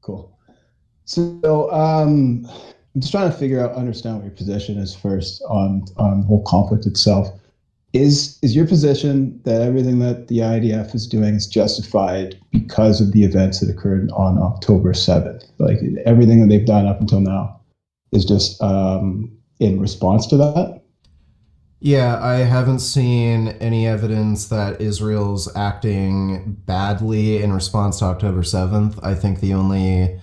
Cool. So, I'm just trying to understand what your position is first on the whole conflict itself. Is your position that everything that the IDF is doing is justified because of the events that occurred on October 7th? Like everything that they've done up until now is just in response to that? Yeah, I haven't seen any evidence that Israel's acting badly in response to October 7th. I think the only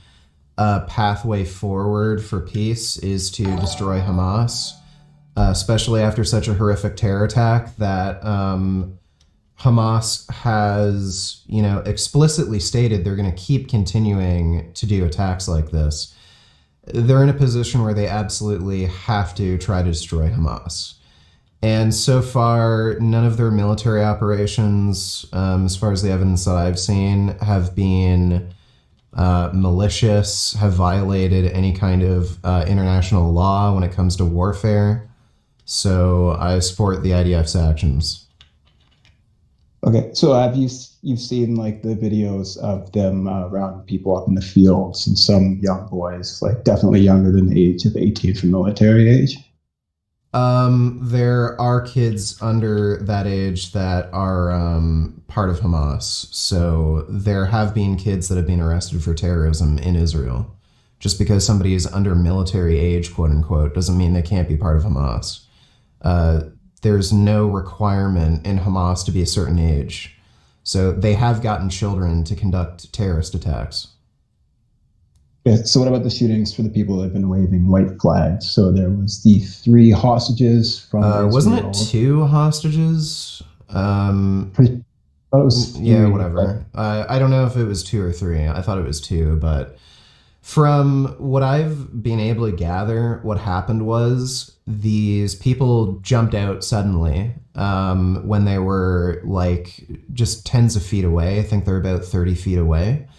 pathway forward for peace is to destroy Hamas, especially after such a horrific terror attack that Hamas has, explicitly stated they're going to keep continuing to do attacks like this. They're in a position where they absolutely have to try to destroy Hamas. And so far, none of their military operations, as far as the evidence that I've seen, have been malicious, have violated any kind of international law when it comes to warfare. So I support the IDF's actions. Okay, so you've seen like the videos of them rounding people up in the fields and some young boys, like definitely younger than the age of 18 for military age? There are kids under that age that are part of Hamas. So there have been kids that have been arrested for terrorism in Israel. Just because somebody is under military age, quote unquote, doesn't mean they can't be part of Hamas. There's no requirement in Hamas to be a certain age. So they have gotten children to conduct terrorist attacks. Yeah, so what about the shootings for the people that have been waving white flags? So there was the 3 hostages from wasn't Israel. it 2 hostages? Pretty, thought it was 3, yeah, whatever. I don't know if it was 2 or 3. I thought it was 2, but from what I've been able to gather, what happened was these people jumped out suddenly when they were like just tens of feet away. I think they're about 30 feet away.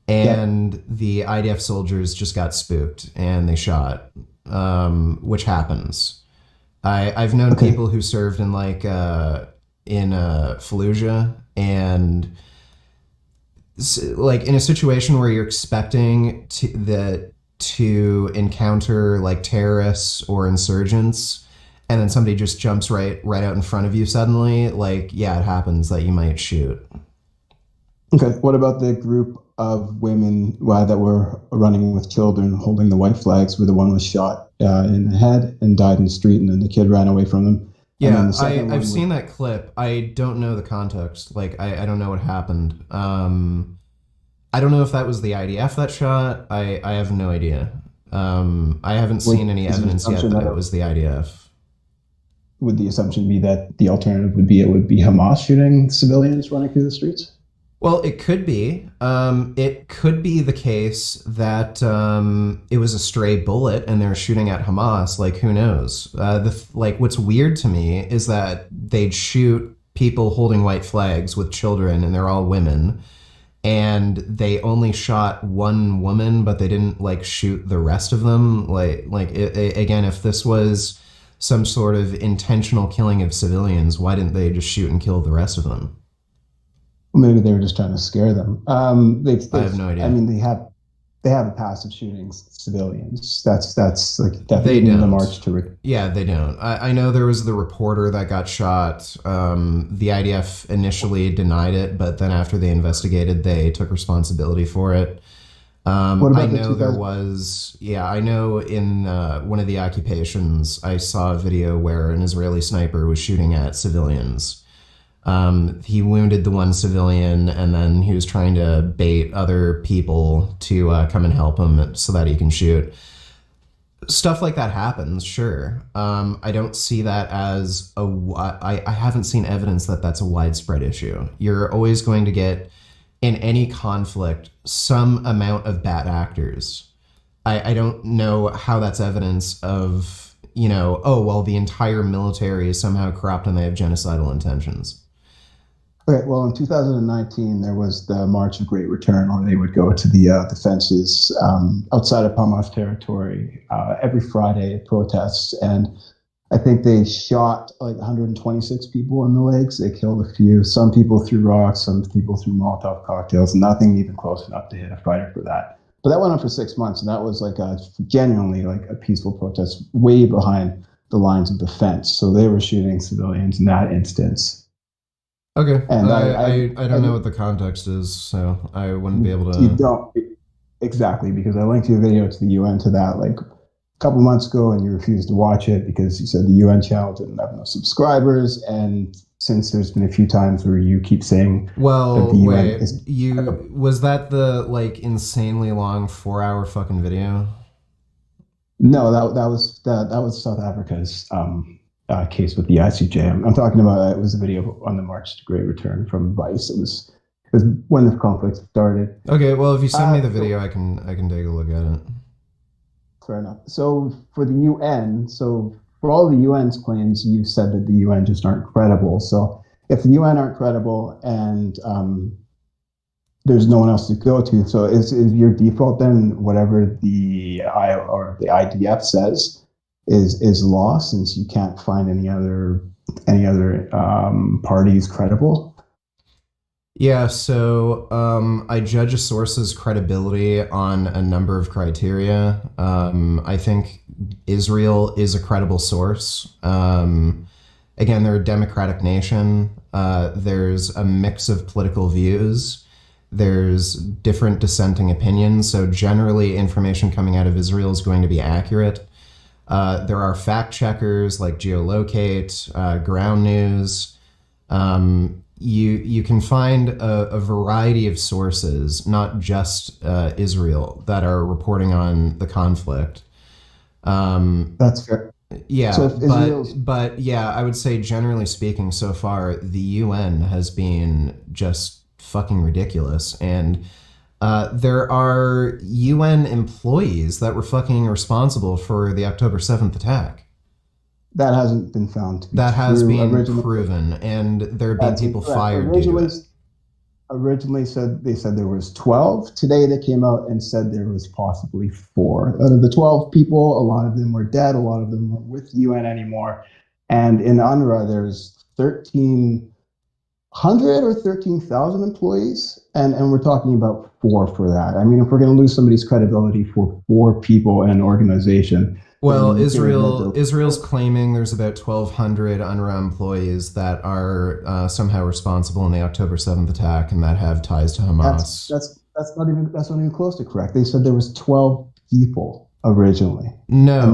And the IDF soldiers just got spooked and they shot, which happens. I've known people who served in Fallujah, and like in a situation where you're expecting to encounter like terrorists or insurgents, and then somebody just jumps right out in front of you suddenly. Like, yeah, it happens that you might shoot. Okay. What about the group of women that were running with children holding the white flags, where the one was shot in the head and died in the street, and then the kid ran away from them? Yeah, I've seen that clip. I don't know the context. Like, I don't know what happened. I don't know if that was the IDF that shot. I have no idea. I haven't seen any evidence yet that it was the IDF. Would the assumption be that the alternative would be Hamas shooting civilians running through the streets? Well, it could be. It could be the case that it was a stray bullet and they're shooting at Hamas. Like, who knows? What's weird to me is that they'd shoot people holding white flags with children, and they're all women. And they only shot one woman, but they didn't like shoot the rest of them. Again, if this was some sort of intentional killing of civilians, why didn't they just shoot and kill the rest of them? Maybe they were just trying to scare them. I have no idea. I mean, they have a passive shooting civilians. That's like definitely the march to. Yeah, they don't. I know there was the reporter that got shot. The IDF initially denied it, but then after they investigated, they took responsibility for it. I know there was. Yeah, I know in one of the occupations, I saw a video where an Israeli sniper was shooting at civilians. He wounded the one civilian, and then he was trying to bait other people to come and help him so that he can shoot. Stuff like that happens, sure. I don't see that as I haven't seen evidence that that's a widespread issue. You're always going to get, in any conflict, some amount of bad actors. I don't know how that's evidence of, the entire military is somehow corrupt and they have genocidal intentions. Okay, well, in 2019, there was the March of Great Return, where they would go to the fences outside of Hamas territory every Friday at protests. And I think they shot like 126 people in the legs. They killed a few. Some people threw rocks, some people threw Molotov cocktails. Nothing even close enough to hit a fighter for that. But that went on for 6 months, and that was like a genuinely like a peaceful protest, way behind the lines of defense. So they were shooting civilians in that instance. Okay. And I don't know what the context is, so I wouldn't be able you to. don't exactly, because I linked your video to the UN to that like a couple months ago, and you refused to watch it because you said the UN channel didn't have enough subscribers. And since there's been a few times where you keep saying that Well, the UN wait, is was that the like insanely long 4 hour fucking video? no, that was South Africa's case with the ICJ. I'm talking about it was a video on the March to Great Return from Vice. It was when the conflict started. Okay, well, if you send me the video, I can take a look at it. Fair enough. So for the UN, so for all the UN's claims, you said that the UN just aren't credible. So if the UN aren't credible and there's no one else to go to, so is your default then whatever the IDF says is law, since you can't find any other parties credible? Yeah, so I judge a source's credibility on a number of criteria. I think Israel is a credible source. Again, they're a democratic nation. There's a mix of political views. There's different dissenting opinions. So generally, information coming out of Israel is going to be accurate. There are fact checkers like Geolocate, Ground News. You can find a variety of sources, not just Israel, that are reporting on the conflict. That's fair. Yeah, So but yeah, I would say generally speaking, so far the UN has been just fucking ridiculous, and there are UN employees that were fucking responsible for the October 7th attack. that hasn't been found to be That has true. been Originally, proven, and there have been that's people incorrect. fired due to it. Originally said they said there was 12. Today they came out and said there was possibly 4. Out of the 12 people, a lot of them were dead. A lot of them weren't with UN anymore. And in UNRWA, there's 1,300 or 13,000 employees, and we're talking about 4 for that. I mean, if we're going to lose somebody's credibility for 4 people in an organization. Well, Israel's claiming there's about 1,200 UNRWA employees that are somehow responsible in the October 7th attack and that have ties to Hamas. That's not even close to correct. They said there was 12 people originally. No,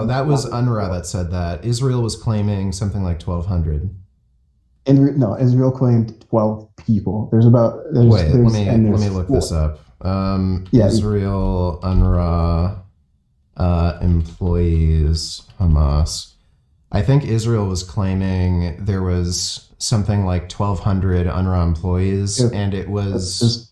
that was UNRWA that said that. Israel was claiming something like 1,200. No, Israel claimed 12 people. Let me look this up. Israel, UNRWA, employees, Hamas. I think Israel was claiming there was something like 1,200 UNRWA employees, and it was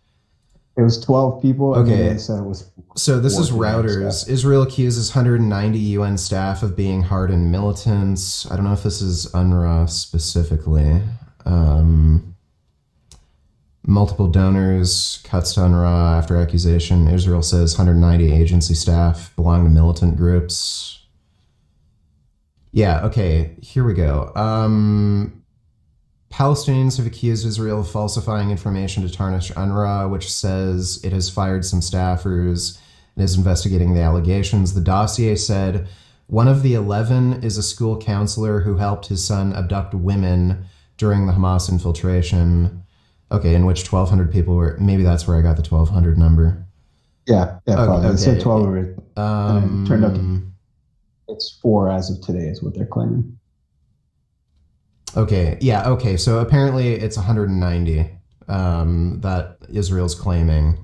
12 people. Okay, and they said it was. So this is Reuters. Israel accuses 190 UN staff of being hardened militants. I don't know if this is UNRWA specifically. Multiple donors cuts to UNRWA after accusation. Israel says 190 agency staff belong to militant groups. Yeah, okay, here we go. Palestinians have accused Israel of falsifying information to tarnish UNRWA, which says it has fired some staffers and is investigating the allegations. The dossier said one of the 11 is a school counselor who helped his son abduct women during the Hamas infiltration. Okay, in which 1,200 people were. Maybe that's where I got the 1,200 number. Yeah, probably. Okay. It said 12 already. And it turned out it's 4 as of today, is what they're claiming. Okay, yeah, okay. So apparently it's 190 that Israel's claiming.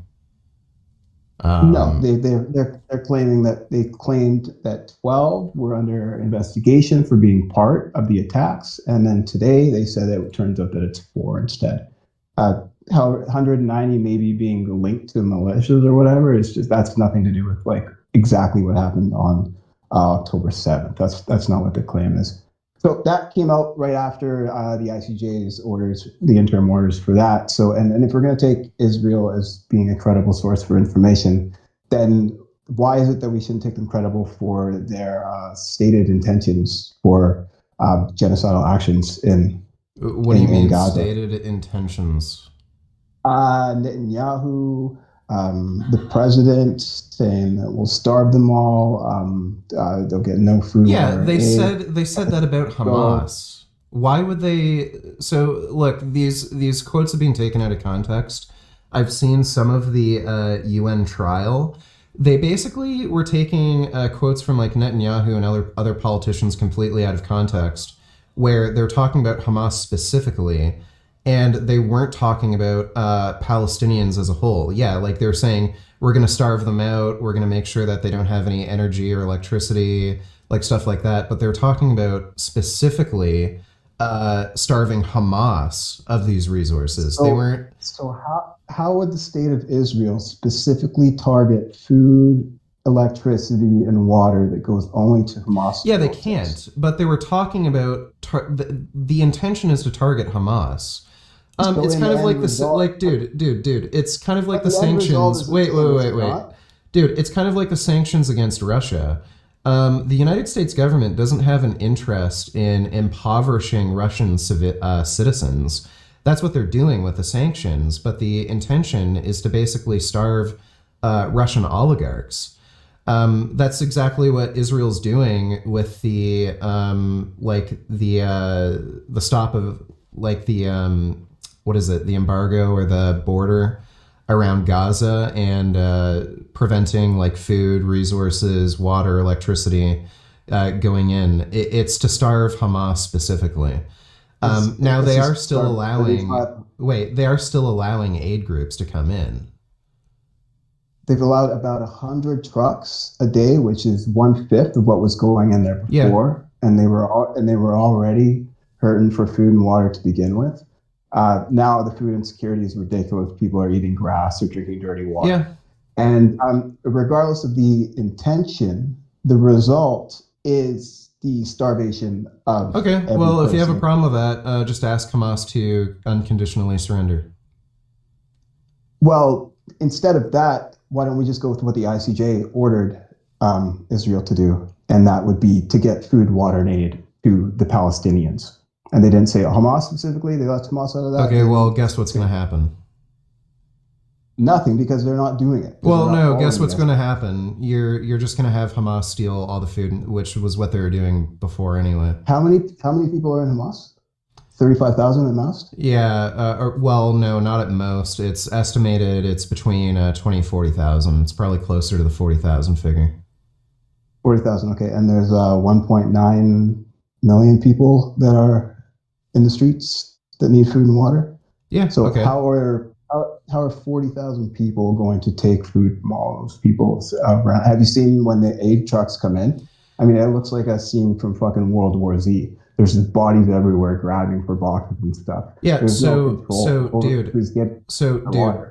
No, they're claiming that they claimed that 12 were under investigation for being part of the attacks, and then today they said it turns out that it's 4 instead. How 190 maybe being linked to militias or whatever, it's just that's nothing to do with like exactly what happened on October 7th. That's not what the claim is. So that came out right after the ICJ's orders, the interim orders for that. So and if we're going to take Israel as being a credible source for information, then why is it that we shouldn't take them credible for their stated intentions for genocidal actions in What do you mean Gaza? stated intentions? Netanyahu the president saying that we'll starve them all. They'll get no food. Yeah, Water, they said that about Hamas. Why would they? So look, these quotes have been taken out of context. I've seen some of the UN trial. They basically were taking quotes from like Netanyahu and other politicians completely out of context, where they're talking about Hamas specifically, and they weren't talking about Palestinians as a whole. Yeah, like they're saying, we're going to starve them out. We're going to make sure that they don't have any energy or electricity, like stuff like that. But they're talking about specifically starving Hamas of these resources. They weren't. So how would the state of Israel specifically target food, electricity, and water that goes only to Hamas? Yeah, they can't. But they were talking about the intention is to target Hamas. It's kind of like dude. It's kind of like the sanctions. Wait. Dude, it's kind of like the sanctions against Russia. The United States government doesn't have an interest in impoverishing Russian citizens. That's what they're doing with the sanctions. But the intention is to basically starve Russian oligarchs. That's exactly what Israel's doing with the stop of like the what is it, the embargo or the border around Gaza and preventing like food, resources, water, electricity going in. It's to starve Hamas specifically. Now they are still allowing. They are still allowing aid groups to come in. They've allowed about 100 trucks a day, which is 1/5 of what was going in there before, and they were already hurting for food and water to begin with. Now the food insecurity is ridiculous. People are eating grass or drinking dirty water. Yeah. And regardless of the intention, the result is the starvation of. Okay. Well, if you have a problem with that, just ask Hamas to unconditionally surrender. Well, instead of that, why don't we just go with what the ICJ ordered Israel to do? And that would be to get food, water, and aid to the Palestinians. And they didn't say Hamas specifically. They left Hamas out of that. Okay, well, guess what's going to happen? Nothing, because they're not doing it. Well, no, guess what's going to happen? You're just going to have Hamas steal all the food, which was what they were doing before anyway. How many people are in Hamas? 35,000 at most? Yeah, well, no, not at most. It's estimated it's between 20 and 40,000. It's probably closer to the 40,000 figure. 40,000, okay. And there's 1.9 million people that are in the streets that need food and water. Yeah. So okay. How are 40,000 people going to take food from all those people around? Have you seen when the aid trucks come in? I mean, it looks like a scene from fucking World War Z. There's just bodies everywhere grabbing for boxes and stuff. Yeah. There's no control. Dude. Water.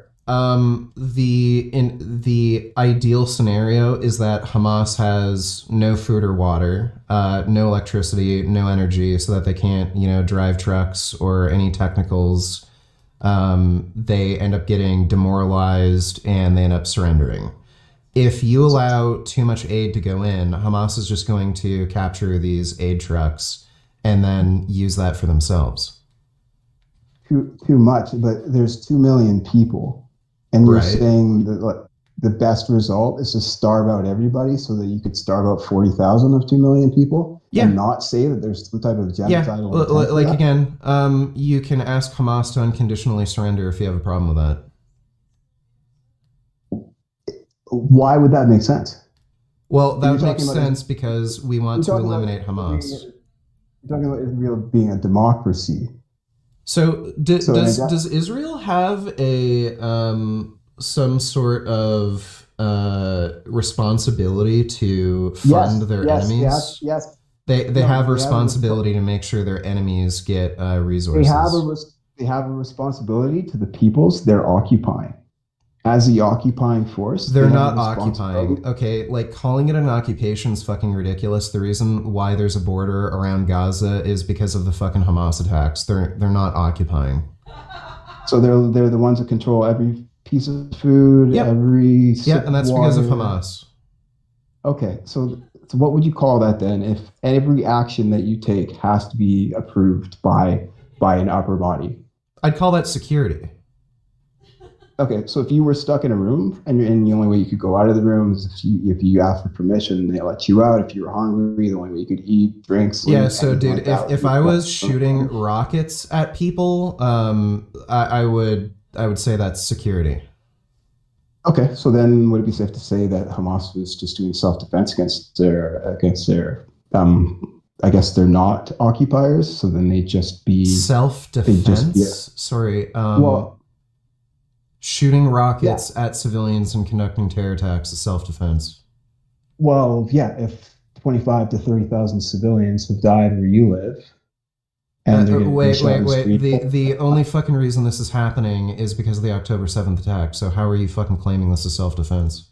The ideal scenario is that Hamas has no food or water, no electricity, no energy, so that they can't, drive trucks or any technicals. They end up getting demoralized and they end up surrendering. If you allow too much aid to go in, Hamas is just going to capture these aid trucks and then use that for themselves. Too much, but there's 2 million people. And you're saying that the best result is to starve out everybody so that you could starve out 40,000 of 2 million people and not say that there's some type of genocidal intent like again, you can ask Hamas to unconditionally surrender if you have a problem with that. Why would that make sense? Well, that would make sense because we want to eliminate Hamas. You're talking about Israel being a democracy. So does Israel have a some sort of responsibility to fund their enemies? Yes. They have a responsibility to make sure their enemies get resources. They have a responsibility to the peoples they're occupying. As the occupying force, they're not occupying. Okay, like calling it an occupation is fucking ridiculous. The reason why there's a border around Gaza is because of the fucking Hamas attacks. They're not occupying. So they're the ones that control every piece of food, every sip and that's water. because of Hamas. Okay, so what would you call that then? If every action that you take has to be approved by an upper body, I'd call that security. okay, so if you were stuck in a room and the only way you could go out of the room is if you asked for permission, they let you out. If you were hungry, the only way you could eat, drink, sleep. Yeah, so dude, if I was shooting rockets at people, I would say that's security. Okay, so then would it be safe to say that Hamas was just doing self-defense against their I guess they're not occupiers, so then they'd just be self-defense? Sorry. Well, shooting rockets at civilians and conducting terror attacks is self-defense. Well, yeah, if 25 to 30,000 civilians have died where you live, and wait. The only fucking reason this is happening is because of the October 7th attack. So how are you fucking claiming this is self-defense?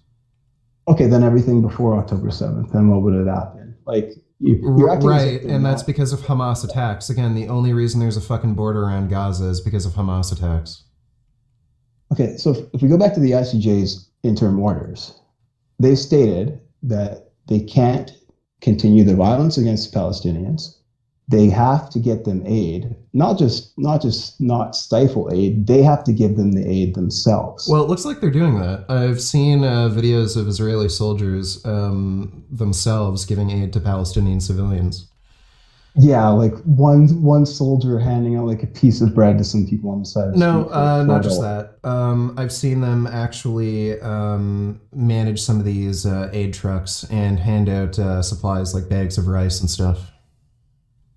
Okay, then everything before October 7th, then what would have happened? Like, right, and that's because of Hamas attacks. Again, the only reason there's a fucking border around Gaza is because of Hamas attacks. Okay, so if we go back to the ICJ's interim orders, they stated that they can't continue the violence against Palestinians. They have to get them aid, not stifle aid. They have to give them the aid themselves. Well, it looks like they're doing that. I've seen videos of Israeli soldiers themselves giving aid to Palestinian civilians. Yeah, like one soldier handing out like a piece of bread to some people on the side of the street. No, not just that. I've seen them actually manage some of these aid trucks and hand out supplies like bags of rice and stuff.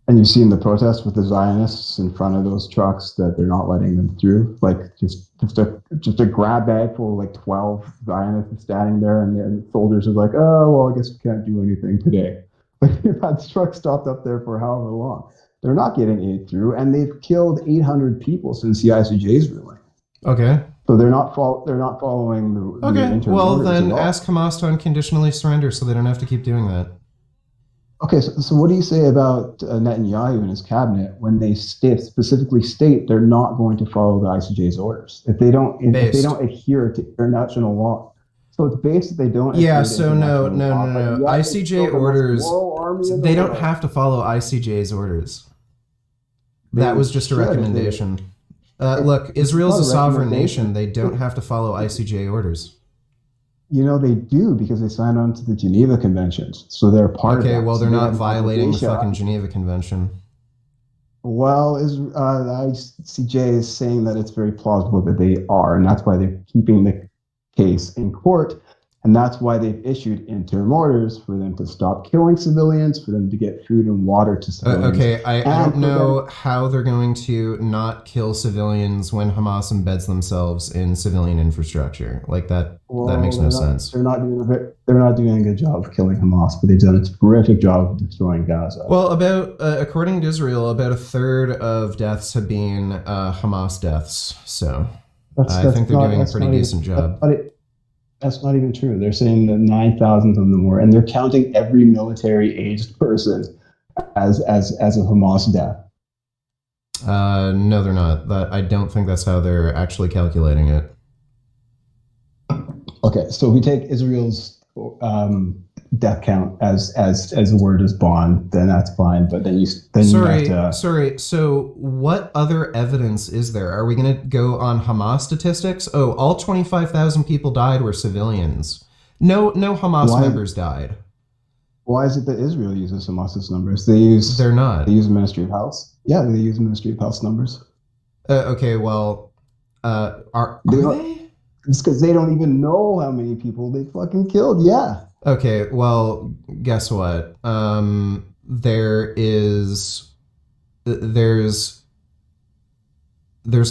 And you've seen the protests with the Zionists in front of those trucks that they're not letting them through. Like just a grab bag full of like 12 Zionists standing there, and the soldiers are like, "Oh, well, I guess we can't do anything today." Like you've had trucks stopped up there for however long. They're not getting aid through, and they've killed 800 people since the ICJ's ruling. Okay. So they're not following the okay. Well, then ask Hamas to unconditionally surrender, so they don't have to keep doing that. Okay, so what do you say about Netanyahu and his cabinet when they specifically state they're not going to follow the ICJ's orders if they don't adhere to international law? So it's based that they don't. Yeah. So no. ICJ orders. They don't have to follow ICJ's orders. That was just a recommendation. Look, Israel's a sovereign nation. They don't have to follow ICJ orders. You know, they do because they signed on to the Geneva Conventions. So they're part of it. Okay, well, they're not violating the fucking Geneva Convention. Well, the ICJ is saying that it's very plausible that they are, and that's why they're keeping the case in court. And that's why they've issued interim orders for them to stop killing civilians, for them to get food and water to civilians. Okay, I don't know how they're going to not kill civilians when Hamas embeds themselves in civilian infrastructure. Like that makes no sense. They're not doing a good job of killing Hamas, but they've done a terrific job of destroying Gaza. Well, according to Israel, about a third of deaths have been Hamas deaths. So I think they're doing a pretty decent job. That's not even true. They're saying that 9,000 of them were, and they're counting every military-aged person as a Hamas death. No, they're not. I don't think that's how they're actually calculating it. Okay, so if we take Israel's death count as a word as bond, then that's fine. But then you have to. Sorry. So what other evidence is there? Are we going to go on Hamas statistics? Oh, all 25,000 people died were civilians. No Hamas members died. Why is it that Israel uses Hamas's numbers? They're not. They use Ministry of Health. Yeah, they use Ministry of Health numbers. Okay, well, are they? It's because they don't even know how many people they fucking killed. Yeah. Okay, well, guess what? There's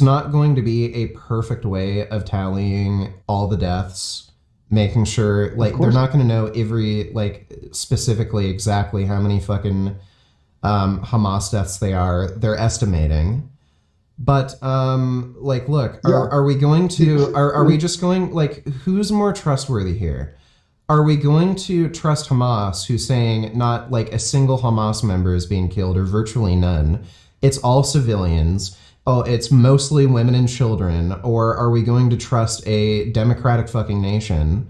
not going to be a perfect way of tallying all the deaths, making sure they're not going to know every specifically exactly how many fucking Hamas deaths they are. They're estimating. But look, are we going to are we just going who's more trustworthy here? Are we going to trust Hamas, who's saying not a single Hamas member is being killed or virtually none? It's all civilians. Oh, it's mostly women and children. Or are we going to trust a democratic fucking nation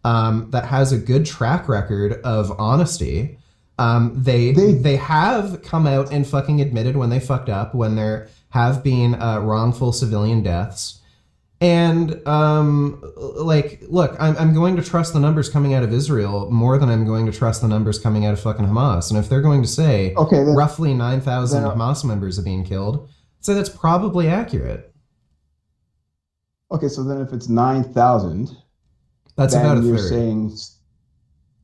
that has a good track record of honesty? They have come out and fucking admitted when they fucked up, when there have been wrongful civilian deaths. And look, I'm going to trust the numbers coming out of Israel more than I'm going to trust the numbers coming out of fucking Hamas. And if they're going to say roughly 9,000 Hamas members are being killed, so that's probably accurate. Okay, so then if it's 9,000, that's about a third.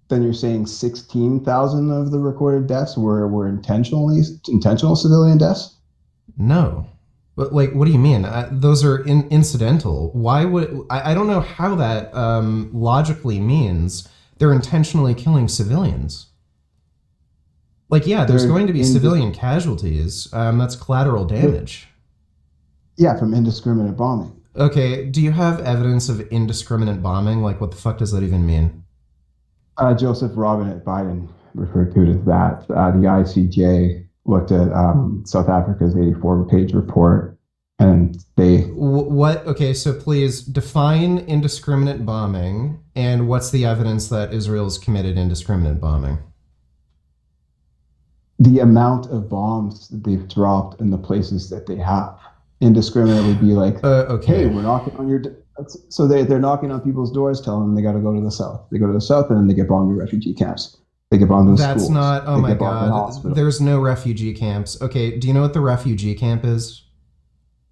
Then you're saying 16,000 of the recorded deaths were intentional civilian deaths? No. But like, what do you mean? Those are incidental. Why would I don't know how that logically means they're intentionally killing civilians. Like, yeah, there's going to be civilian casualties. That's collateral damage. Yeah, from indiscriminate bombing. Okay, do you have evidence of indiscriminate bombing? Like, what the fuck does that even mean? Joseph Robinette Biden referred to it as that. The ICJ looked at South Africa's 84-page report, and they... What? Okay, so please define indiscriminate bombing, and what's the evidence that Israel's committed indiscriminate bombing? The amount of bombs that they've dropped in the places that they have. Indiscriminate would be like, okay, hey, we're knocking on your... So they're knocking on people's doors, telling them they got to go to the south. They go to the south, and then they get bombed in refugee camps. They get bombed in schools. That's not... Oh my God. There's no refugee camps. Okay, do you know what the refugee camp is?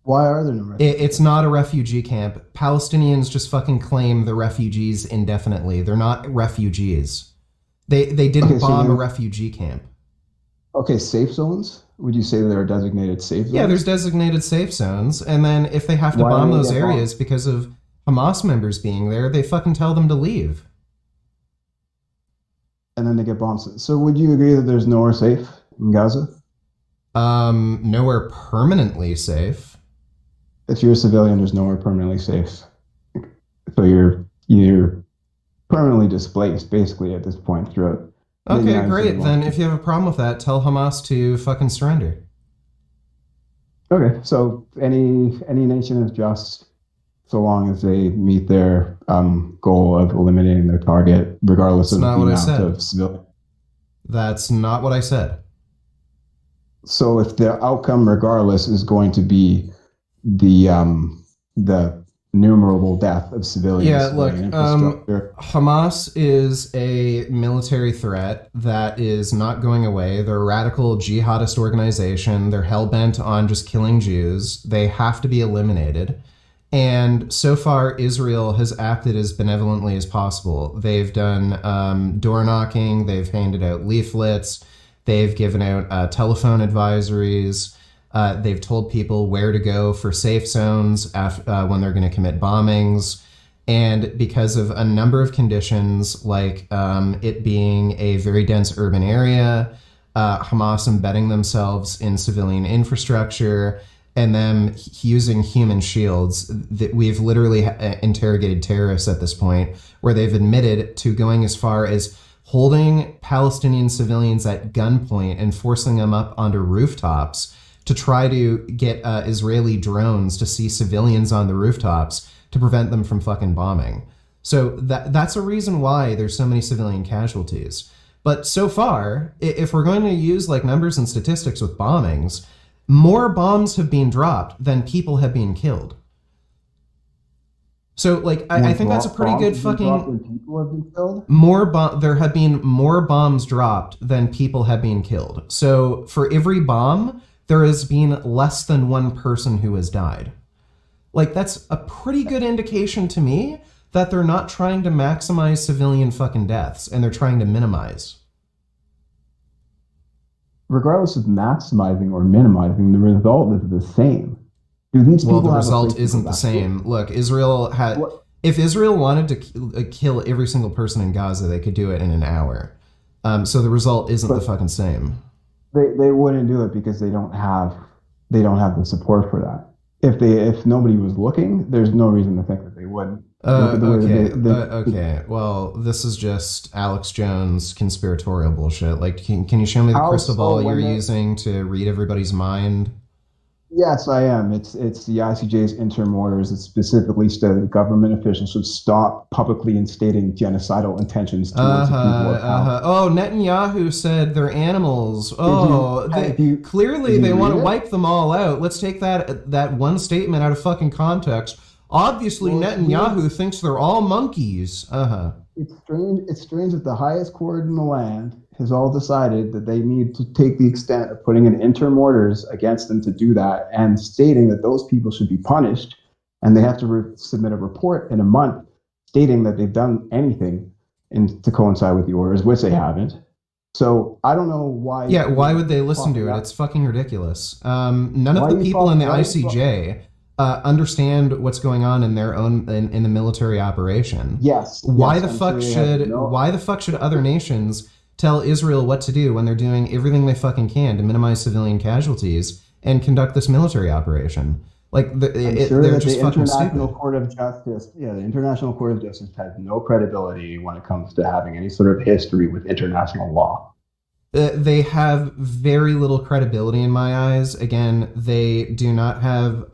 Why are there no refugees? It's not a refugee camp. Palestinians just fucking claim the refugees indefinitely. They're not refugees. They didn't bomb a refugee camp. Okay, safe zones? Would you say there are designated safe zones? Yeah, there's designated safe zones. And then if they have to bomb those areas because of Hamas members being there, they fucking tell them to leave. And then they get bombed. So would you agree that there's nowhere safe in Gaza? Nowhere permanently safe. If you're a civilian, there's nowhere permanently safe. So you're permanently displaced, basically, at this point throughout. Okay, great. Then if you have a problem with that, tell Hamas to fucking surrender. Okay, so any nation is just so long as they meet their goal of eliminating their target, regardless of the amount of civilians. That's not what I said. So if the outcome, regardless, is going to be the innumerable death of civilians. Yeah, look, Hamas is a military threat that is not going away. They're a radical jihadist organization. They're hell-bent on just killing Jews. They have to be eliminated. And so far, Israel has acted as benevolently as possible. They've done door knocking. They've handed out leaflets. They've given out telephone advisories. They've told people where to go for safe zones when they're going to commit bombings. And because of a number of conditions, like it being a very dense urban area, Hamas embedding themselves in civilian infrastructure, and them using human shields, that we've literally interrogated terrorists at this point, where they've admitted to going as far as holding Palestinian civilians at gunpoint and forcing them up onto rooftops to try to get Israeli drones to see civilians on the rooftops to prevent them from fucking bombing. So that's a reason why there's so many civilian casualties. But so far, if we're going to use like numbers and statistics with bombings, more bombs have been dropped than people have been killed. So like I think that's a pretty good fucking... People have been killed? There have been more bombs dropped than people have been killed. So for every bomb, there has been less than one person who has died. Like, that's a pretty good indication to me that they're not trying to maximize civilian fucking deaths, and they're trying to minimize. Regardless of maximizing or minimizing, the result is the same. Do these people the result isn't the same. Look, Israel had... If Israel wanted to kill every single person in Gaza, they could do it in an hour. So the result isn't the fucking same. They wouldn't do it because they don't have the support for that. If nobody was looking, there's no reason to think that they wouldn't. Okay. Well, this is just Alex Jones conspiratorial bullshit. Like, can you show me the crystal ball you're using to read everybody's mind? Yes, I am. It's the ICJ's interim orders that specifically said that government officials should stop publicly instating genocidal intentions towards the people of Palestine. Oh, Netanyahu said they're animals. Oh, clearly they want to wipe them all out. Let's take that one statement out of fucking context. Obviously, Well, Netanyahu thinks they're all monkeys. it's strange. It's strange that the highest court in the land has all decided that they need to take the extent of putting in interim orders against them to do that, and stating that those people should be punished, and they have to submit a report in a month stating that they've done anything to coincide with the orders, which they haven't. So I don't know why. Yeah, why would they listen to it? It's fucking ridiculous. None of the people in the ICJ understand what's going on in their own in the military operation. Yes. Why the fuck should other nations tell Israel what to do when they're doing everything they fucking can to minimize civilian casualties and conduct this military operation? Like they're just fucking stupid. The International Court of Justice has no credibility when it comes to having any sort of history with international law. They have very little credibility in my eyes. Again, they do not have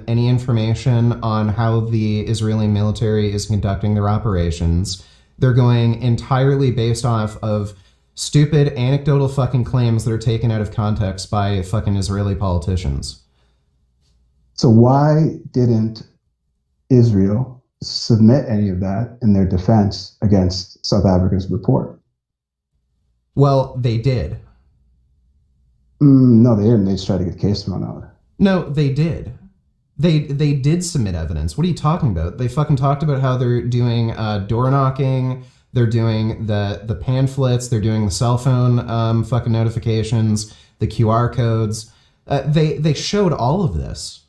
any information on how the Israeli military is conducting their operations. They're going entirely based off of stupid anecdotal fucking claims that are taken out of context by fucking Israeli politicians. So why didn't Israel submit any of that in their defense against South Africa's report? Well, they did. No, they didn't. They just tried to get the case thrown out. No, they did. They did submit evidence. What are you talking about? They fucking talked about how they're doing door knocking. They're doing the pamphlets. They're doing the cell phone fucking notifications, the QR codes. They showed all of this.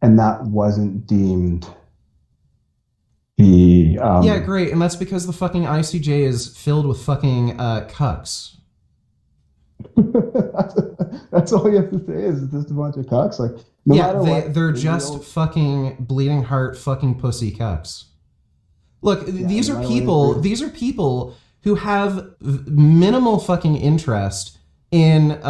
And that wasn't deemed the... Yeah, great. And that's because the fucking ICJ is filled with fucking cucks. That's all you have to say is just a bunch of cucks? Like, they're just fucking bleeding heart fucking pussy cucks. Look, these are people who have minimal fucking interest in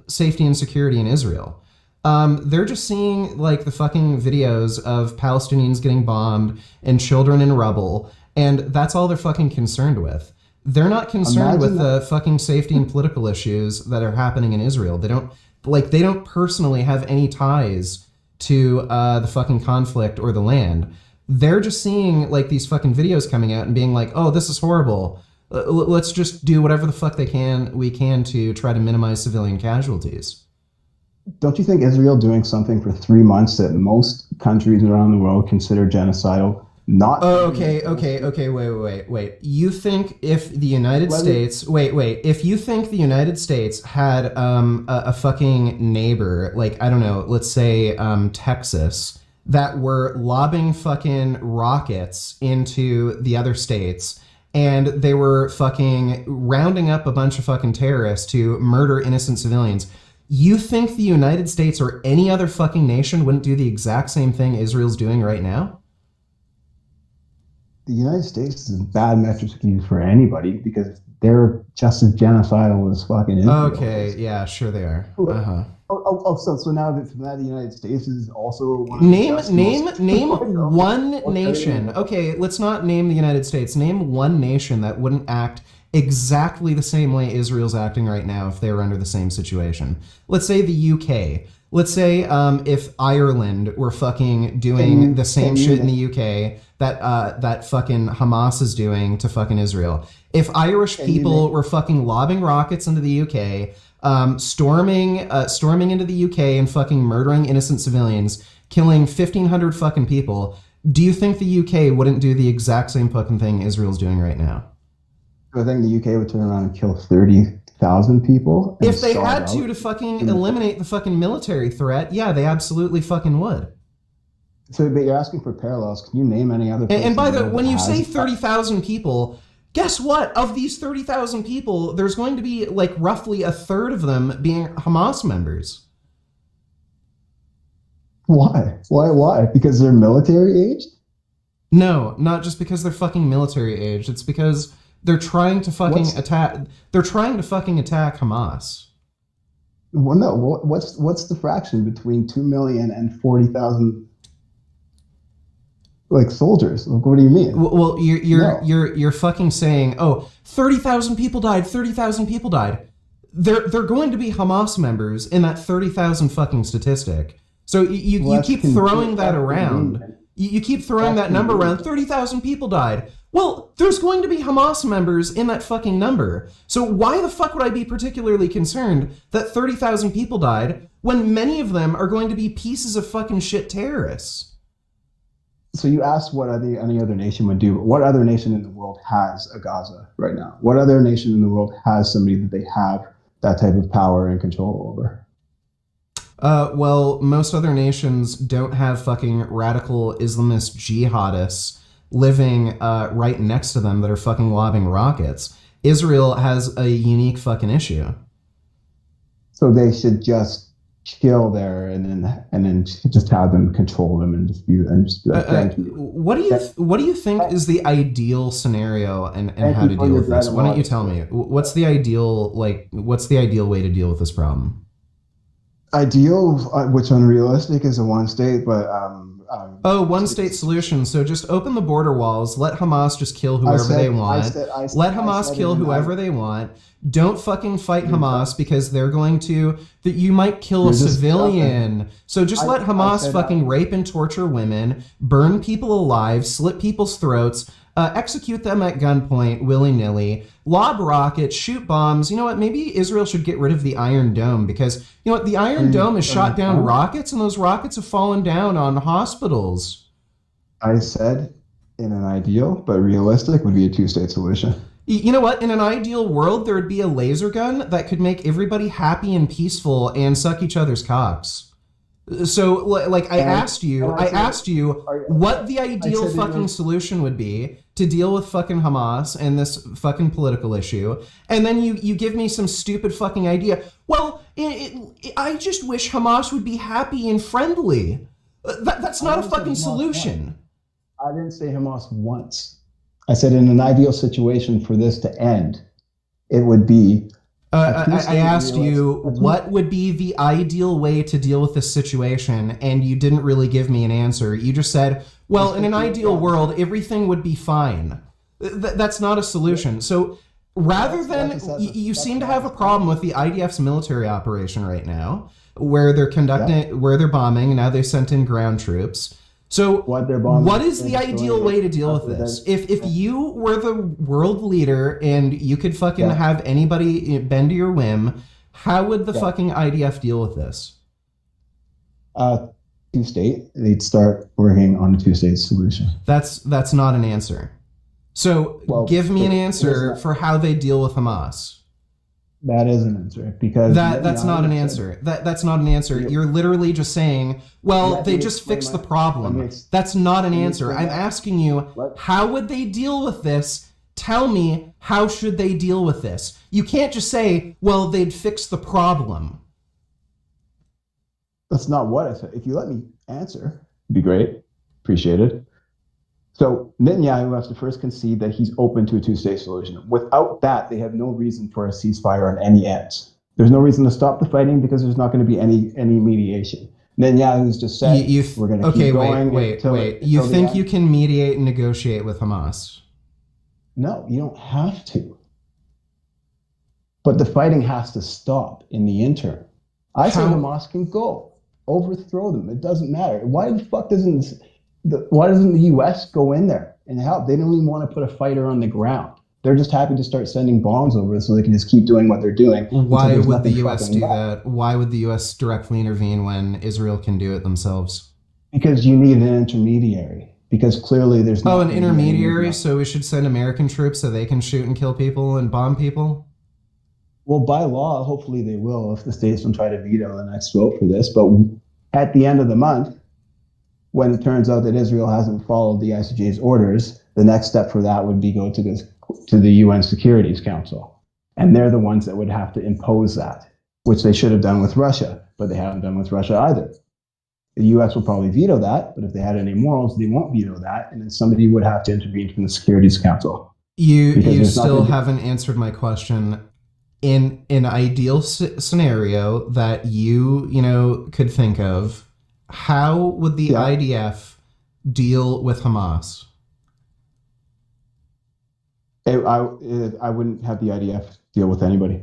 safety and security in Israel. They're just seeing like the fucking videos of Palestinians getting bombed and children in rubble, and that's all they're fucking concerned with. They're not concerned with the fucking safety and political issues that are happening in Israel. They don't personally have any ties to the fucking conflict or the land. They're just seeing like these fucking videos coming out and being like, oh, this is horrible. Let's just do whatever the fuck we can to try to minimize civilian casualties. Don't you think Israel doing something for 3 months that most countries around the world consider genocidal? Not. Oh, okay. Wait. You think if the United States, if you think the United States had a fucking neighbor, like, I don't know, let's say Texas, that were lobbing fucking rockets into the other states, and they were fucking rounding up a bunch of fucking terrorists to murder innocent civilians, you think the United States or any other fucking nation wouldn't do the exact same thing Israel's doing right now? The United States is a bad metric to use for anybody because they're just as genocidal as fucking Israel. Okay, yeah, sure they are. So now the United States is also name one nation. Okay, let's not name the United States. Name one nation that wouldn't act exactly the same way Israel's acting right now if they were under the same situation. Let's say the UK. Let's say if Ireland were fucking doing the same shit in the UK that fucking Hamas is doing to fucking Israel. If Irish people were fucking lobbing rockets into the UK, storming into the UK and fucking murdering innocent civilians, killing 1,500 fucking people, do you think the UK wouldn't do the exact same fucking thing Israel's doing right now? I think the UK would turn around and kill 30,000 people. If they had to fucking eliminate the fucking military threat, yeah, they absolutely fucking would. So, but you're asking for parallels. Can you name any other? And by the way, when you say 30,000 people, guess what? Of these 30,000 people, there's going to be like roughly a third of them being Hamas members. Why? Why? Because they're military aged? No, not just because they're fucking military aged. It's because they're trying to fucking attack. They're trying to fucking attack Hamas. Well, no. What's the fraction between 2 million and 40,000? Like soldiers? Like, what do you mean? Well, you're fucking saying, oh, 30,000 people died. 30,000 people died. They're going to be Hamas members in that 30,000 fucking statistic. So you keep throwing that around. You keep throwing that number around. 30,000 people died. Well, there's going to be Hamas members in that fucking number. So why the fuck would I be particularly concerned that 30,000 people died when many of them are going to be pieces of fucking shit terrorists? So you asked what any other nation would do. What other nation in the world has a Gaza right now? What other nation in the world has somebody that they have that type of power and control over? Well, most other nations don't have fucking radical Islamist jihadists living right next to them that are fucking lobbing rockets. Israel has a unique fucking issue. So they should just chill there and then just have them control them and just be like, thank you. What do you think is the ideal scenario and how to deal with this? Why don't you tell me? What's the ideal way to deal with this problem? Ideal, which unrealistic, is a one state, but one state solution. So just open the border walls, let Hamas just kill whoever they want. Let Hamas kill whoever they want. Don't fucking fight Hamas because they're going to, that you might kill a civilian. So just let Hamas fucking rape and torture women, burn people alive, slit people's throats, execute them at gunpoint willy-nilly, lob rockets, shoot bombs. You know what? Maybe Israel should get rid of the Iron Dome because, you know what? The Iron Dome has shot down rockets and those rockets have fallen down on hospitals. I said in an ideal, but realistic would be a two-state solution. You know what? In an ideal world, there would be a laser gun that could make everybody happy and peaceful and suck each other's cocks. So, like, I asked you what the ideal fucking solution would be to deal with fucking Hamas and this fucking political issue, and then you give me some stupid fucking idea. Well, I just wish Hamas would be happy and friendly. That's not a fucking solution. I didn't say Hamas once. I said in an ideal situation for this to end, it would be... I asked you what would be the ideal way to deal with this situation, and you didn't really give me an answer. You just said, well, in an ideal world, everything would be fine. That's not a solution. So rather than... You seem to have a problem with the IDF's military operation right now, where they're where they're bombing, and now they've sent in ground troops. So what is the ideal way to deal with this? If you were the world leader and you could fucking have anybody bend to your whim, how would the fucking IDF deal with this? Two-state. They'd start working on a two-state solution. That's not an answer. So give me an answer for how they deal with Hamas. That is an answer because that's not an answer. That's not an answer. You're literally just saying, well, they just fixed the problem. That's not an answer. I'm asking you, how would they deal with this? Tell me, how should they deal with this? You can't just say, well, they'd fix the problem. That's not what I said. If you let me answer, it'd be great. Appreciate it. So Netanyahu has to first concede that he's open to a two-state solution. Without that, they have no reason for a ceasefire on any ends. There's no reason to stop the fighting because there's not going to be any mediation. Netanyahu's just said, we're going to keep going. Wait. You think you can mediate and negotiate with Hamas? No, you don't have to. But the fighting has to stop in the interim. I say Hamas can go. Overthrow them. It doesn't matter. Why the fuck doesn't the U.S. go in there and help? They don't even want to put a fighter on the ground. They're just happy to start sending bombs over so they can just keep doing what they're doing. Why would the U.S. do that? Why would the U.S. directly intervene when Israel can do it themselves? Because you need an intermediary. Because clearly there's not... Oh, an intermediary? So we should send American troops so they can shoot and kill people and bomb people? Well, by law, hopefully they will if the states don't try to veto the next vote for this. But at the end of the month, when it turns out that Israel hasn't followed the ICJ's orders, the next step for that would be go to the UN Security Council. And they're the ones that would have to impose that, which they should have done with Russia, but they haven't done with Russia either. The US will probably veto that, but if they had any morals, they won't veto that, and then somebody would have to intervene from the Security Council. You still haven't answered my question. In an ideal scenario that you could think of, how would the IDF deal with Hamas? I wouldn't have the IDF deal with anybody.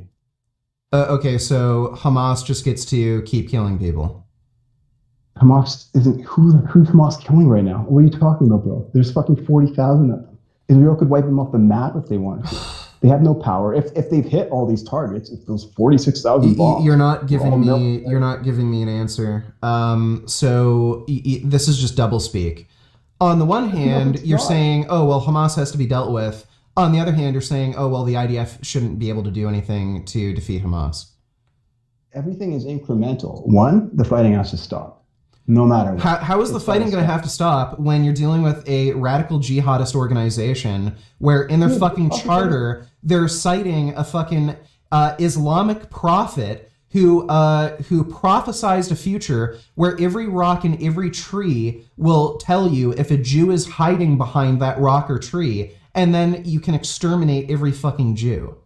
Okay, so Hamas just gets to keep killing people. Hamas isn't who's Hamas killing right now? What are you talking about, bro? There's fucking 40,000 of them. Israel could wipe them off the map if they wanted to. They have no power. If they've hit all these targets, if those 46,000 bombs, you're not giving me an answer. This is just double speak. On the one hand, you're saying, oh well, Hamas has to be dealt with. On the other hand, you're saying, oh well, the IDF shouldn't be able to do anything to defeat Hamas. Everything is incremental. One, the fighting has to stop. No matter what. How is the fighting going to have to stop when you're dealing with a radical jihadist organization where in their fucking charter they're citing a fucking Islamic prophet who prophesized a future where every rock and every tree will tell you if a Jew is hiding behind that rock or tree, and then you can exterminate every fucking Jew.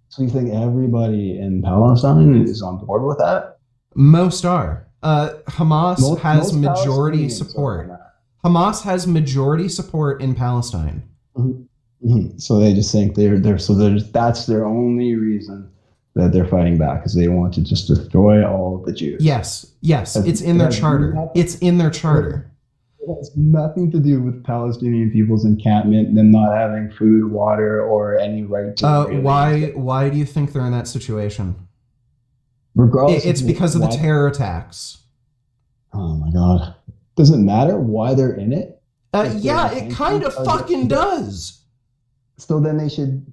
So you think everybody in Palestine is on board with that? Most are. Hamas has majority support. Hamas has majority support in Palestine. Mm-hmm. Mm-hmm. So they just think that's their only reason that they're fighting back, because they want to just destroy all the Jews. Yes, it's in their charter. It's in their charter. It has nothing to do with Palestinian people's encampment, them not having food, water, or any right to. Why do you think they're in that situation? Regardless, it's because of the terror attacks. Oh my God! Does it matter why they're in it? Yeah, it kind of fucking does. So then they should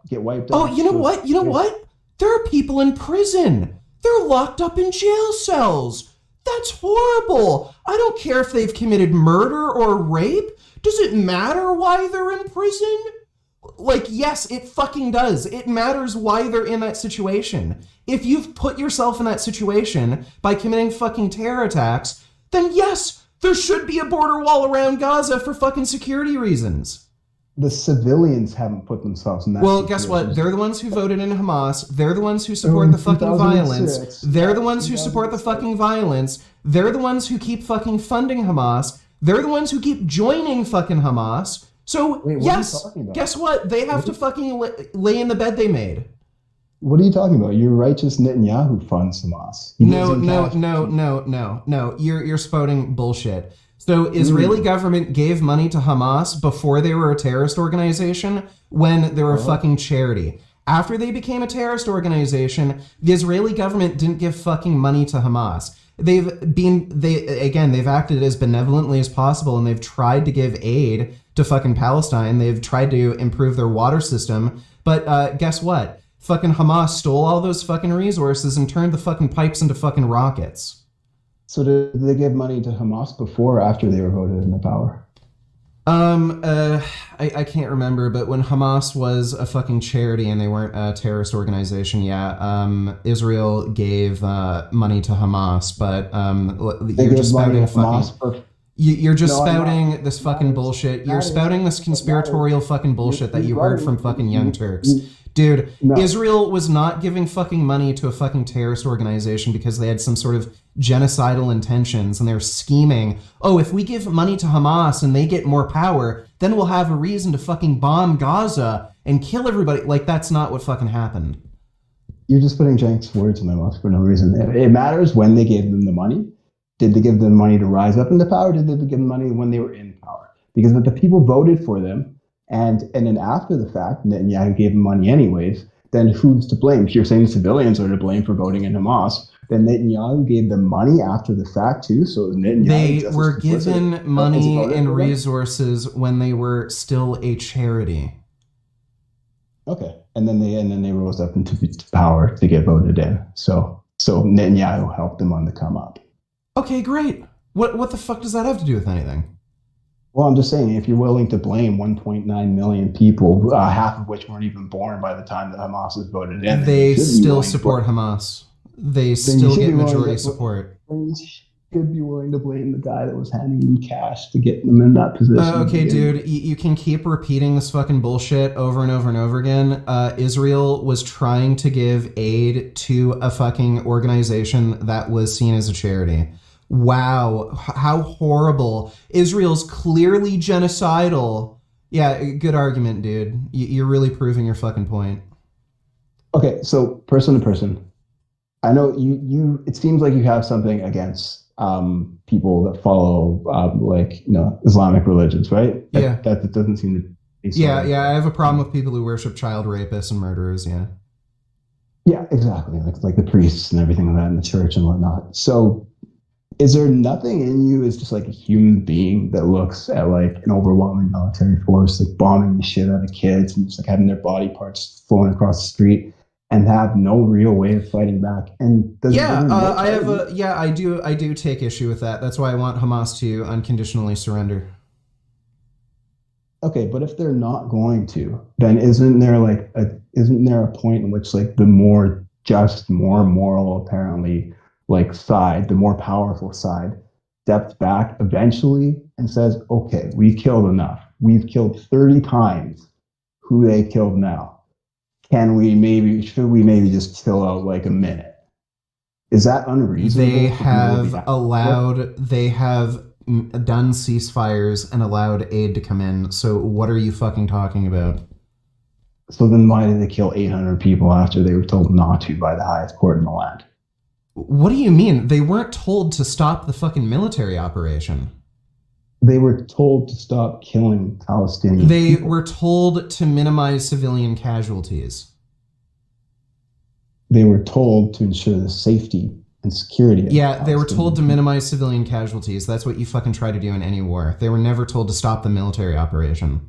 get wiped out? Oh, you know what? You know what? There are people in prison. They're locked up in jail cells. That's horrible. I don't care if they've committed murder or rape. Does it matter why they're in prison? Like, yes, it fucking does. It matters why they're in that situation. If you've put yourself in that situation by committing fucking terror attacks, then yes, there should be a border wall around Gaza for fucking security reasons. The civilians haven't put themselves in that situation. Guess what? They're the ones who voted in Hamas. They're the ones who support the fucking violence. They're the ones who support the fucking violence. They're the ones who keep fucking funding Hamas. They're the ones who keep joining fucking Hamas. So, yes, guess what? They have to fucking lay in the bed they made. What are you talking about? Your righteous Netanyahu funds Hamas. No. You're spouting bullshit. So Israeli government gave money to Hamas before they were a terrorist organization, when they were a fucking charity. After they became a terrorist organization, the Israeli government didn't give fucking money to Hamas. They've acted as benevolently as possible, and they've tried to give aid to fucking Palestine. They've tried to improve their water system. But guess what? Fucking Hamas stole all those fucking resources and turned the fucking pipes into fucking rockets. So did they give money to Hamas before or after they were voted into power? I can't remember, but when Hamas was a fucking charity and they weren't a terrorist organization, Israel gave money to Hamas, but you're just spouting spouting this fucking bullshit. You're spouting this conspiratorial fucking bullshit that you heard from fucking Young Turks. Dude, Israel was not giving fucking money to a fucking terrorist organization because they had some sort of genocidal intentions, and they're scheming, oh, if we give money to Hamas and they get more power, then we'll have a reason to fucking bomb Gaza and kill everybody. Like, that's not what fucking happened. You're just putting Jank's words in my mouth for no reason. It matters when they gave them the money. Did they give them money to rise up into power? Did they give them money when they were in power? Because if the people voted for them, and then after the fact, Netanyahu gave them money anyways, then who's to blame? If you're saying civilians are to blame for voting in Hamas, then Netanyahu gave them money after the fact too. So they were given money and resources when they were still a charity. Okay, and then they rose up into power to get voted in. So Netanyahu helped them on the come up. Okay, great. What the fuck does that have to do with anything? Well, I'm just saying, if you're willing to blame 1.9 million people, half of which weren't even born by the time that Hamas was voted in, they still support Hamas. They still get majority support. You should be willing to blame the guy that was handing them cash to get them in that position. Okay, dude, you can keep repeating this fucking bullshit over and over and over again. Israel was trying to give aid to a fucking organization that was seen as a charity. Wow, how horrible. Israel's clearly genocidal. Yeah, good argument, dude. You're really proving your fucking point. Okay, so person to person, I know you it seems like you have something against people that follow like Islamic religions, right? Yeah. That doesn't seem to be Yeah, I have a problem with people who worship child rapists and murderers, yeah. Yeah, exactly. Like the priests and everything like that in the church and whatnot. So is there nothing in you as just like a human being that looks at like an overwhelming military force, like bombing the shit out of kids and just like having their body parts flowing across the street and have no real way of fighting back? And I do take issue with that. That's why I want Hamas to unconditionally surrender. Okay, but if they're not going to, then isn't there a point in which like the more just, more moral, apparently, like side, the more powerful side, steps back eventually and says, okay, we've killed enough. We've killed 30 times who they killed now. Should we maybe just chill out like a minute? Is that unreasonable? They have done ceasefires and allowed aid to come in. So what are you fucking talking about? So then why did they kill 800 people after they were told not to by the highest court in the land? What do you mean? They weren't told to stop the fucking military operation. They were told to stop killing Palestinians. They were told to minimize civilian casualties. They were told to ensure the safety and security. Yeah, they were told to minimize civilian casualties. That's what you fucking try to do in any war. They were never told to stop the military operation.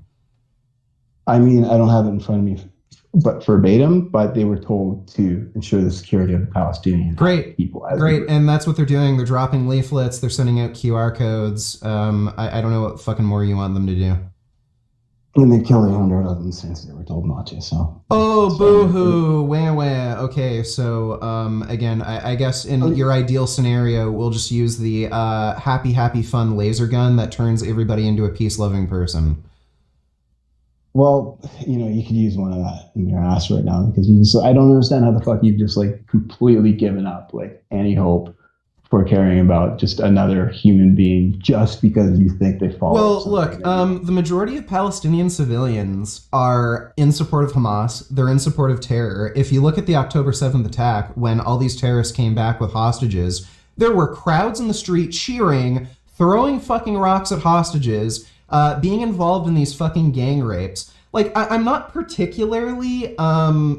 I mean, I don't have it in front of me, but verbatim, but they were told to ensure the security of the Palestinian people. Great, and that's what they're doing. They're dropping leaflets. They're sending out QR codes. I don't know what fucking more you want them to do. And they killed 800 of them since they were told not to, so. Oh, boo-hoo, wah. Okay, so, again, I guess in your ideal scenario, we'll just use the happy, fun laser gun that turns everybody into a peace-loving person. Well, you could use one of that in your ass right now because I don't understand how the fuck you've just like completely given up like any hope for caring about just another human being just because you think they follow. Well, look, the majority of Palestinian civilians are in support of Hamas. They're in support of terror. If you look at the October 7th attack, when all these terrorists came back with hostages, there were crowds in the street cheering, throwing fucking rocks at hostages, being involved in these fucking gang rapes. Like, I'm not particularly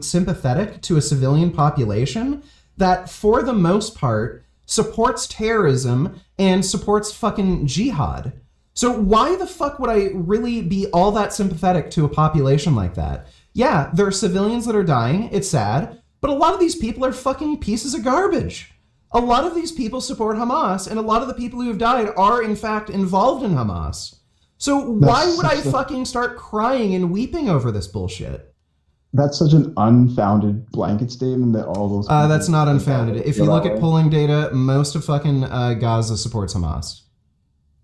sympathetic to a civilian population that, for the most part, supports terrorism and supports fucking jihad. So why the fuck would I really be all that sympathetic to a population like that? Yeah, there are civilians that are dying, it's sad, but a lot of these people are fucking pieces of garbage. A lot of these people support Hamas, and a lot of the people who have died are, in fact, involved in Hamas. So why would I fucking start crying and weeping over this bullshit? That's such an unfounded blanket statement that all those... that's not unfounded. If you look at polling data, most of fucking Gaza supports Hamas.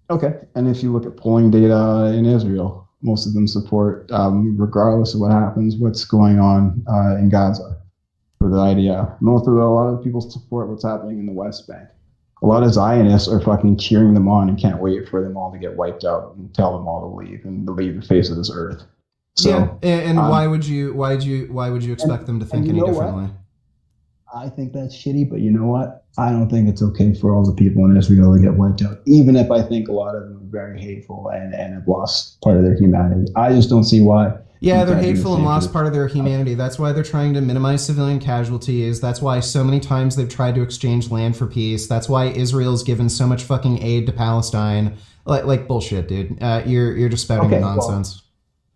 Okay. And if you look at polling data in Israel, most of them support, regardless of what happens, what's going on in Gaza for the IDF. A lot of people support what's happening in the West Bank. A lot of Zionists are fucking cheering them on and can't wait for them all to get wiped out and tell them all to leave and leave the face of this earth. So, yeah, and why would you expect them to think any differently? I think that's shitty, but you know what? I don't think it's okay for all the people in Israel to get wiped out, even if I think a lot of them are very hateful and have lost part of their humanity. I just don't see why. Yeah, they're hateful and lost part of their humanity. That's why they're trying to minimize civilian casualties. That's why so many times they've tried to exchange land for peace. That's why Israel's given so much fucking aid to Palestine. Like bullshit, dude. You're just spouting nonsense.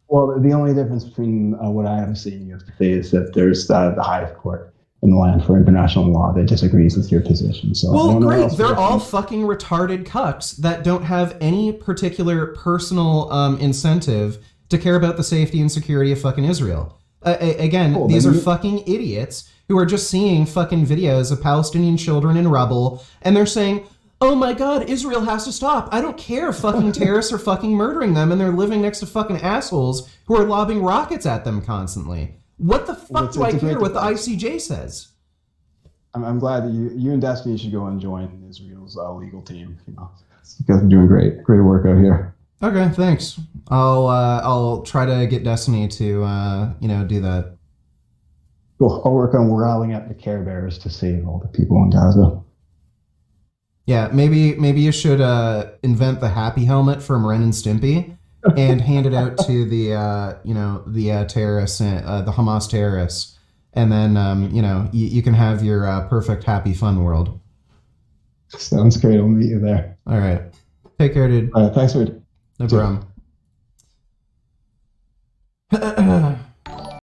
Well, the only difference between what I have to say and you have to say is that there's the highest court in the land for international law that disagrees with your position. So well, great. They're all fucking retarded cucks that don't have any particular personal incentive to care about the safety and security of fucking Israel. These are fucking idiots who are just seeing fucking videos of Palestinian children in rubble, and they're saying, oh my god, Israel has to stop. I don't care if fucking terrorists are fucking murdering them and they're living next to fucking assholes who are lobbing rockets at them constantly. What the fuck do I care what the ICJ says? I'm glad that you and Destiny should go and join Israel's legal team. You guys are doing great work out here. Okay, thanks. I'll try to get Destiny to do that. Cool. I'll work on rallying up the Care Bears to save all the people in Gaza. Yeah, maybe you should invent the happy helmet from Ren and Stimpy and hand it out to the terrorists, the Hamas terrorists, and then you can have your perfect happy fun world. Sounds great. I'll meet you there. All right, take care, dude. All right, thanks for no problem.